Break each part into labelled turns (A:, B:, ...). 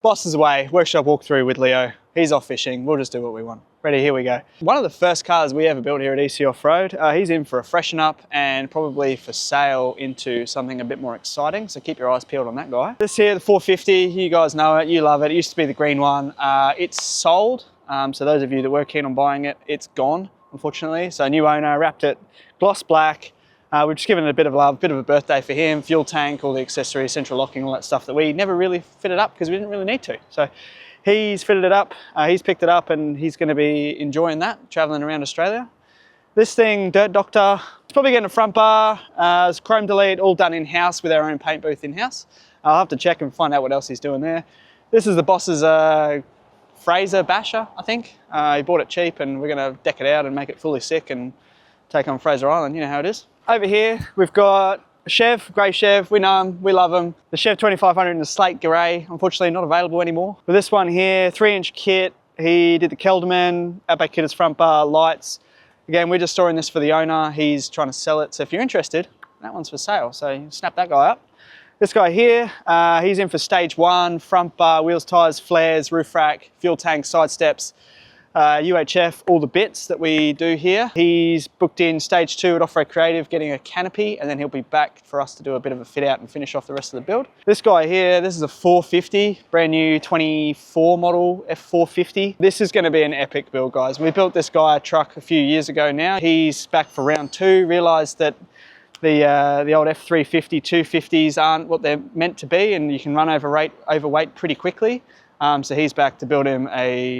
A: boss is away, workshop walkthrough with Leo. He's off fishing, we'll just do what we want. Ready, here we go. One of the first cars we ever built here at EC Offroad. He's in for a freshen up and probably for sale into something a bit more exciting. So keep your eyes peeled on that guy. This here, the 450, you guys know it, you love it. It used to be the green one. It's sold. So those of you that were keen on buying it, it's gone, unfortunately. So new owner, wrapped it gloss black. We've just given it a bit of love, a bit of a birthday for him, fuel tank, all the accessories, central locking, all that stuff that we never really fitted up because we didn't really need to. So he's fitted it up, he's picked it up, and he's going to be enjoying that, traveling around Australia. This thing, Dirt Doctor, it's probably getting a front bar, it's chrome delete, all done in-house with our own paint booth in-house. I'll have to check and find out what else he's doing there. This is the boss's Fraser Basher, I think. He bought it cheap and we're going to deck it out and make it fully sick and take on Fraser Island, you know how it is. Over here, we've got a Chev, grey Chev, we know him, we love him. The Chev 2500 in the slate grey, unfortunately not available anymore. But this one here, 3-inch kit, he did the Kelderman, Outback kit as front bar, lights. Again, we're just storing this for the owner, he's trying to sell it. So if you're interested, that one's for sale, so you snap that guy up. This guy here, he's in for stage 1, front bar, wheels, tyres, flares, roof rack, fuel tank, side steps, UHF, all the bits that we do here. He's booked in stage 2 at Offroad Creative, getting a canopy, and then he'll be back for us to do a bit of a fit out and finish off the rest of the build. This guy here, this is a 450, brand new 24 model F450. This is going to be an epic build, guys. We built this guy a truck a few years ago now. He's back for round 2, realised that the old F350, 250s aren't what they're meant to be, and you can run overweight pretty quickly. So he's back to build him a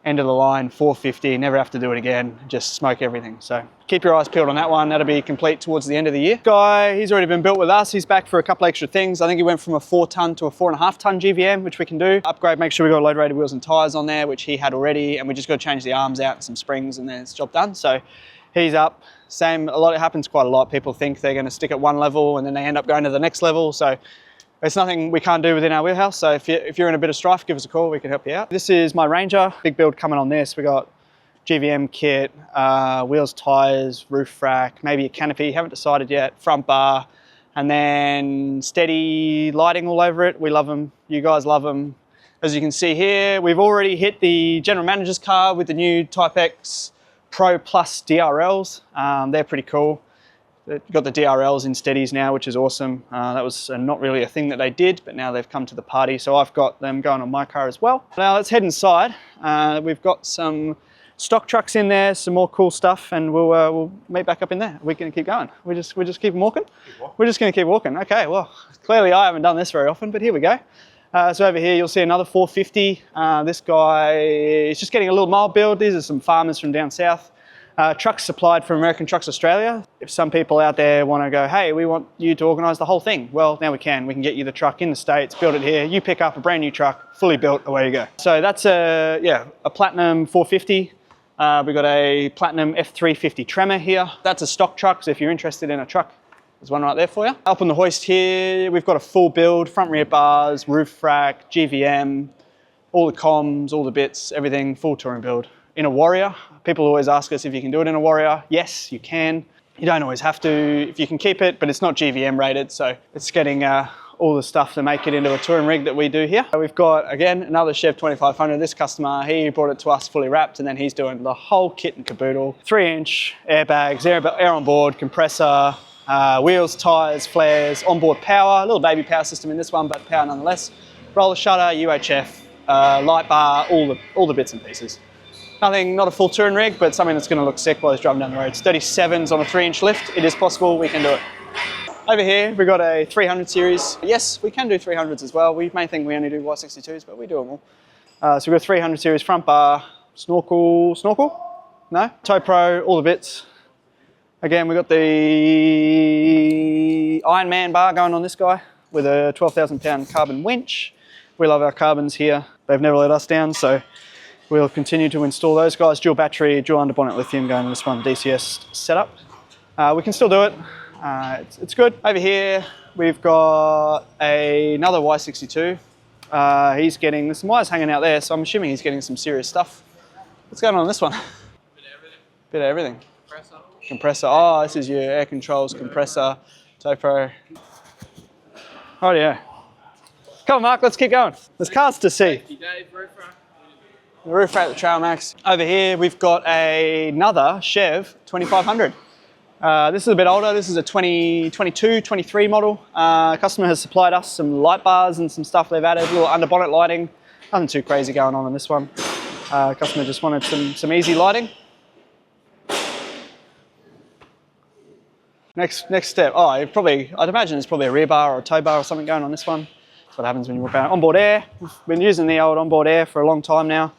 A: end of the line 450, never have to do it again, just smoke everything. So keep your eyes peeled on that one. That'll be complete towards the end of the year. Guy, he's already been built with us. He's back for a couple extra things. I think he went from a 4-ton to a 4.5-ton GVM, which we can do. Upgrade, make sure we got load rated wheels and tires on there, which he had already, and we just got to change the arms out and some springs, and then it's job done. So he's up. Same, it happens quite a lot. People think they're going to stick at one level and then they end up going to the next level. So it's nothing we can't do within our wheelhouse. So if you're in a bit of strife, give us a call, we can help you out. This is my Ranger, big build coming on this. We got GVM kit, wheels, tires, roof rack, maybe a canopy, haven't decided yet, front bar, and then steady lighting all over it. We love them, you guys love them. As you can see here, we've already hit the general manager's car with the new Type X Pro Plus DRLs. They're pretty cool. They've got the DRLs in steadies now, which is awesome. That was not really a thing that they did, but now they've come to the party, so I've got them going on my car as well. Now let's head inside. We've got some stock trucks in there, some more cool stuff, and we'll meet back up in there. We're going to keep going. We just keep walking? We're just going to keep walking. Okay, well, clearly I haven't done this very often, but here we go. So over here you'll see another 450. This guy is just getting a little mild build. These are some farmers from down south. Trucks supplied from American Trucks Australia. If some people out there want to go, hey, we want you to organise the whole thing, well, now we can. We can get you the truck in the States, build it here. You pick up a brand new truck, fully built, away you go. So that's a Platinum 450. We've got a Platinum F350 Tremor here. That's a stock truck, so if you're interested in a truck, there's one right there for you. Up on the hoist here, we've got a full build, front rear bars, roof rack, GVM, all the comms, all the bits, everything, full touring build. In a Warrior, people always ask us if you can do it in a Warrior. Yes, you can. You don't always have to if you can keep it, but it's not GVM rated, so it's getting all the stuff to make it into a touring rig that we do here. We've got, again, another Chev 2500. This customer, he brought it to us fully wrapped, and then he's doing the whole kit and caboodle. 3-inch airbags, air on board, compressor, wheels, tires, flares, onboard power, a little baby power system in this one, but power nonetheless. Roller shutter, UHF, light bar, all the bits and pieces. Nothing, not a full touring rig, but something that's going to look sick while he's driving down the road. It's 37s on a 3-inch lift. It is possible, we can do it. Over here, we've got a 300 series. Yes, we can do 300s as well. We may think we only do Y62s, but we do them all. So we've got 300 series front bar, snorkel? No? Tow Pro, all the bits. Again, we've got the Iron Man bar going on this guy with a 12,000 pound carbon winch. We love our carbons here. They've never let us down, so we'll continue to install those guys. Dual battery, dual underbonnet lithium going on this one, DCS setup. We can still do it. It's good. Over here, we've got another Y62. He's getting, there's some wires hanging out there, so I'm assuming he's getting some serious stuff. What's going on this one? Bit of everything. Bit of everything. Compressor. Oh, this is your air controls, compressor, tow pro. Oh yeah. Come on, Mark, let's keep going. There's cars to see. The roof rack, the Trail Max. Over here, we've got another Chev 2500. This is a bit older. This is a 2022, 23 model. Customer has supplied us some light bars and some stuff they've added, a little under bonnet lighting. Nothing too crazy going on in this one. Customer just wanted some easy lighting. Next step. Oh, I'd imagine there's probably a rear bar or a tow bar or something going on this one. That's what happens when you walk around. Onboard air. We've been using the old onboard air for a long time now.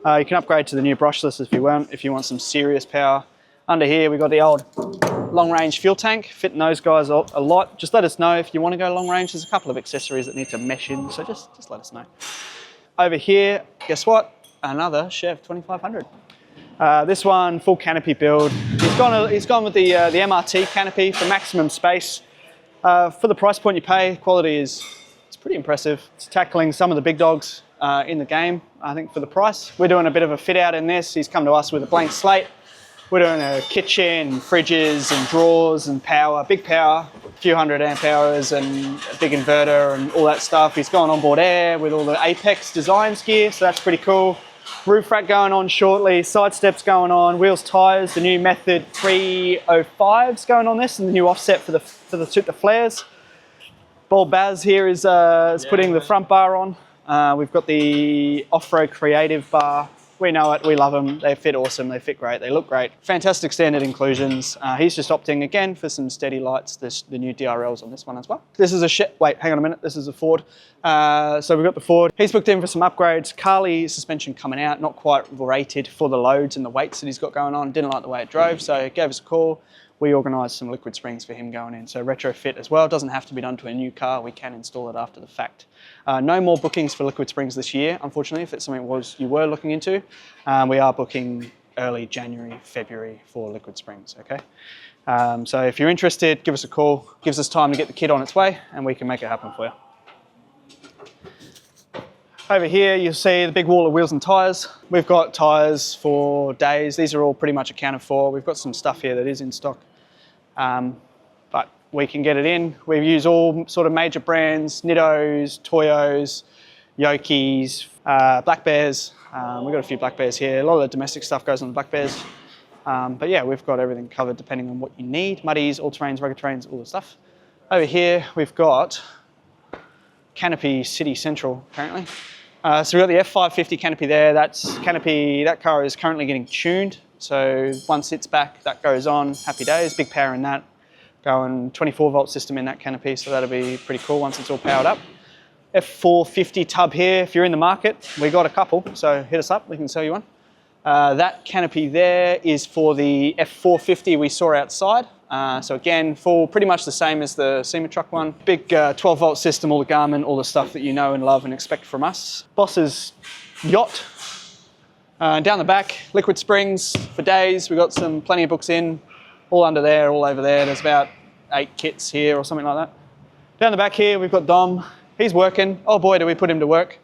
A: You can upgrade to the new brushless if you want some serious power. Under here, we've got the old long range fuel tank, fitting those guys a lot. Just let us know if you want to go long range. There's a couple of accessories that need to mesh in, so just let us know. Over here, guess what? Another Chev 2500. This one, full canopy build. He's gone with the MRT canopy for maximum space. For the price point you pay, quality it's pretty impressive. It's tackling some of the big dogs in the game, I think, for the price. We're doing a bit of a fit out in this. He's come to us with a blank slate. We're doing a kitchen, fridges and drawers and power, big power, a few hundred amp hours and a big inverter and all that stuff. He's gone onboard air with all the Apex Designs gear, so that's pretty cool. Roof rack going on shortly, side steps going on, wheels, tyres, the new Method 305's going on this and the new offset for the flares. Bold Baz here is putting the front bar on. We've got the Offroad Creative bar. We know it, we love them, they fit awesome, they fit great, they look great. Fantastic standard inclusions. He's just opting again for some steady lights, the new DRLs on this one as well. This is wait, hang on a minute, this is a Ford. So we've got the Ford. He's booked in for some upgrades. Carly suspension coming out, not quite rated for the loads and the weights that he's got going on. Didn't like the way it drove, so he gave us a call. We organised some liquid springs for him going in. So retrofit as well, doesn't have to be done to a new car, we can install it after the fact. No more bookings for liquid springs this year, unfortunately, if it's something you were looking into. We are booking early January, February for liquid springs, okay? So if you're interested, give us a call, gives us time to get the kit on its way and we can make it happen for you. Over here, you'll see the big wall of wheels and tyres. We've got tyres for days. These are all pretty much accounted for. We've got some stuff here that is in stock, but we can get it in. We use all sort of major brands, Nittos, Toyos, Yokeis, Black Bears. We've got a few Black Bears here. A lot of the domestic stuff goes on the Black Bears. But yeah, we've got everything covered depending on what you need. Muddies, all-terrains, rugged terrains, all the stuff. Over here, we've got Canopy City Central, apparently. So we've got the F550 canopy there. That car is currently getting tuned. So once it's back, that goes on. Happy days, big power in that. Going 24 volt system in that canopy, so that'll be pretty cool once it's all powered up. F450 tub here, if you're in the market, we got a couple, so hit us up, we can sell you one. That canopy there is for the F450 we saw outside. So again, pretty much the same as the SEMA truck one. Big 12 volt system, all the Garmin, all the stuff that you know and love and expect from us. Boss's yacht. Down the back, liquid springs for days. We've got plenty of books in, all under there, all over there. There's about 8 kits here or something like that. Down the back here, we've got Dom. He's working. Oh boy, do we put him to work.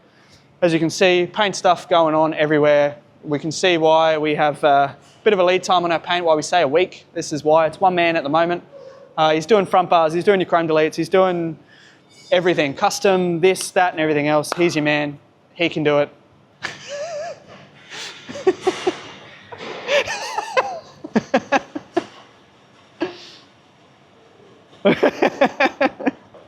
A: As you can see, paint stuff going on everywhere. We can see why we have a bit of a lead time on our paint, why we say a week. This is why. It's one man at the moment. He's doing front bars, he's doing your chrome deletes, he's doing everything. Custom, this, that, and everything else. He's your man. He can do it.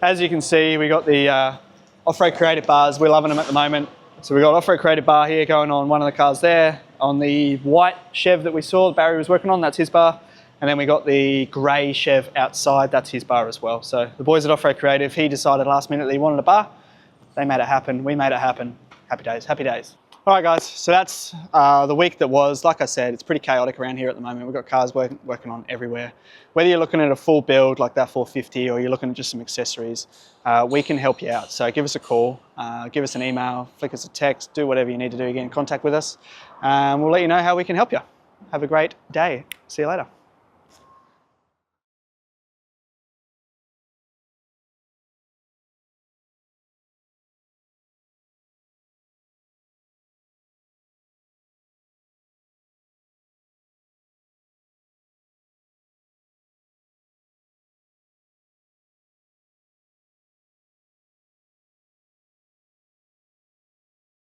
A: As you can see, we got the Offroad Creative bars. We're loving them at the moment. So we've got Offroad Creative bar here going on one of the cars there. On the white Chev that we saw, Barry was working on, that's his bar. And then we got the grey Chev outside, that's his bar as well. So the boys at Offroad Creative, he decided last minute that he wanted a bar. They made it happen, we made it happen. Happy days, happy days. All right guys, so that's the week that was. Like I said, it's pretty chaotic around here at the moment. We've got cars working on everywhere. Whether you're looking at a full build like that 450 or you're looking at just some accessories, we can help you out. So give us a call, give us an email, flick us a text, do whatever you need to do, get in contact with us. We'll let you know how we can help you. Have a great day. See you later.